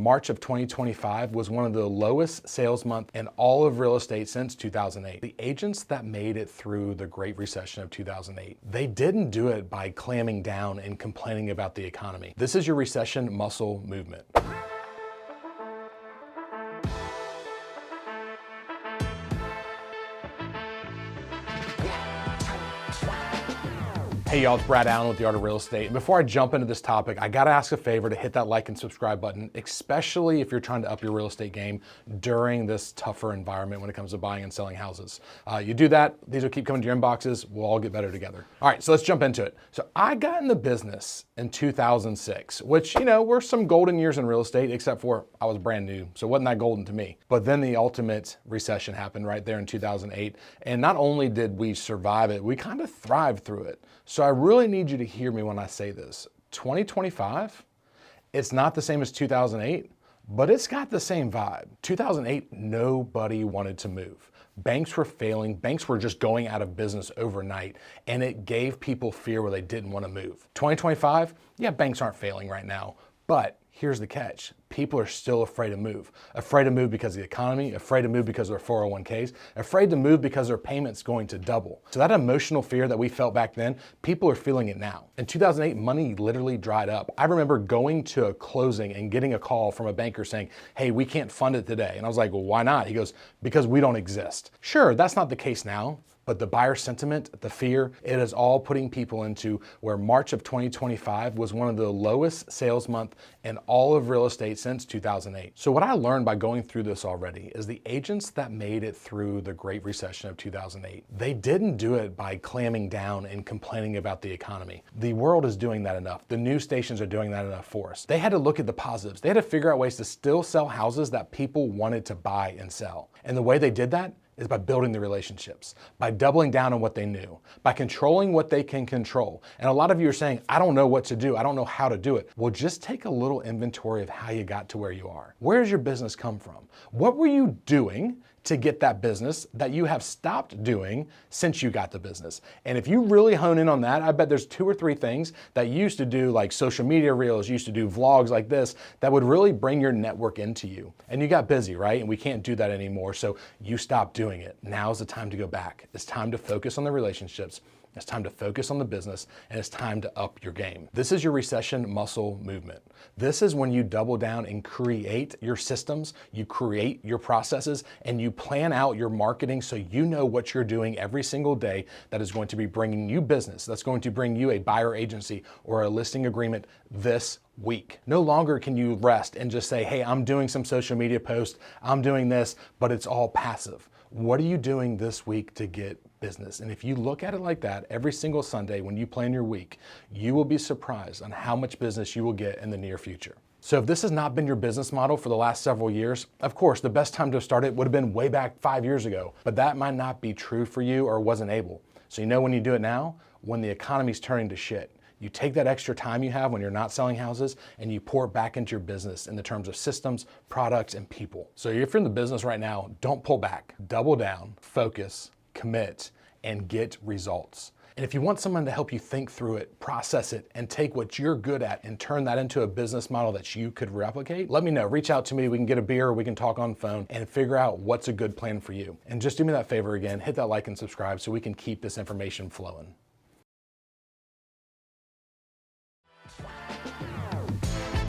March of 2025 was one of the lowest sales months in all of real estate since 2008. The agents that made it through the Great Recession of 2008, they didn't do it by clamming down and complaining about the economy. This is your recession muscle movement. Hey y'all, it's Brad Allen with the Art of Real Estate. And before I jump into this topic, I gotta ask a favor to hit that like and subscribe button, especially if you're trying to up your real estate game during this tougher environment when it comes to buying and selling houses. You do that, these will keep coming to your inboxes, we'll all get better together. All right, so let's jump into it. So I got in the business in 2006, which, were some golden years in real estate, except for I was brand new, so it wasn't that golden to me. But then the ultimate recession happened right there in 2008. And not only did we survive it, we kind of thrived through it. So I really need you to hear me when I say this. 2025, it's not the same as 2008, but it's got the same vibe. 2008, nobody wanted to move. Banks were failing, banks were just going out of business overnight, and it gave people fear where they didn't want to move. 2025, yeah, banks aren't failing right now, but here's the catch. People are still afraid to move. Afraid to move because of the economy, afraid to move because of their 401ks, afraid to move because their payment's going to double. So that emotional fear that we felt back then, people are feeling it now. In 2008, money literally dried up. I remember going to a closing and getting a call from a banker saying, hey, we can't fund it today. And I was like, well, why not? He goes, because we don't exist. Sure, that's not the case now. But the buyer sentiment, the fear, it is all putting people into where March of 2025 was one of the lowest sales month in all of real estate since 2008. So what I learned by going through this already is the agents that made it through the Great Recession of 2008, they didn't do it by clamming down and complaining about the economy. The world is doing that enough. The news stations are doing that enough for us. They had to look at the positives. They had to figure out ways to still sell houses that people wanted to buy and sell. And the way they did that is by building the relationships, by doubling down on what they knew, by controlling what they can control. And a lot of you are saying, I don't know what to do. I don't know how to do it. Well, just take a little inventory of how you got to where you are. Where does your business come from? What were you doing to get that business that you have stopped doing since you got the business? And if you really hone in on that, I bet there's 2 or 3 things that you used to do, like social media reels, you used to do vlogs like this, that would really bring your network into you. And you got busy, right? And we can't do that anymore. So you stopped doing it. Now's the time to go back. It's time to focus on the relationships. It's time to focus on the business, and it's time to up your game. This is your recession muscle movement. This is when you double down and create your systems, you create your processes, and you plan out your marketing so you know what you're doing every single day that is going to be bringing you business, that's going to bring you a buyer agency or a listing agreement this week. No longer can you rest and just say, hey, I'm doing some social media posts, I'm doing this, but it's all passive. What are you doing this week to get business? And if you look at it like that every single Sunday when you plan your week, you will be surprised on how much business you will get in the near future. So if this has not been your business model for the last several years, of course, the best time to start it would have been way back 5 years ago, but that might not be true for you or wasn't able. So when you do it now, when the economy's turning to shit, you take that extra time you have when you're not selling houses and you pour it back into your business in the terms of systems, products, and people. So if you're in the business right now, don't pull back, double down, focus, commit, and get results. And if you want someone to help you think through it, process it, and take what you're good at and turn that into a business model that you could replicate, let me know. Reach out to me. We can get a beer, or we can talk on the phone and figure out what's a good plan for you. And just do me that favor again, hit that like and subscribe so we can keep this information flowing.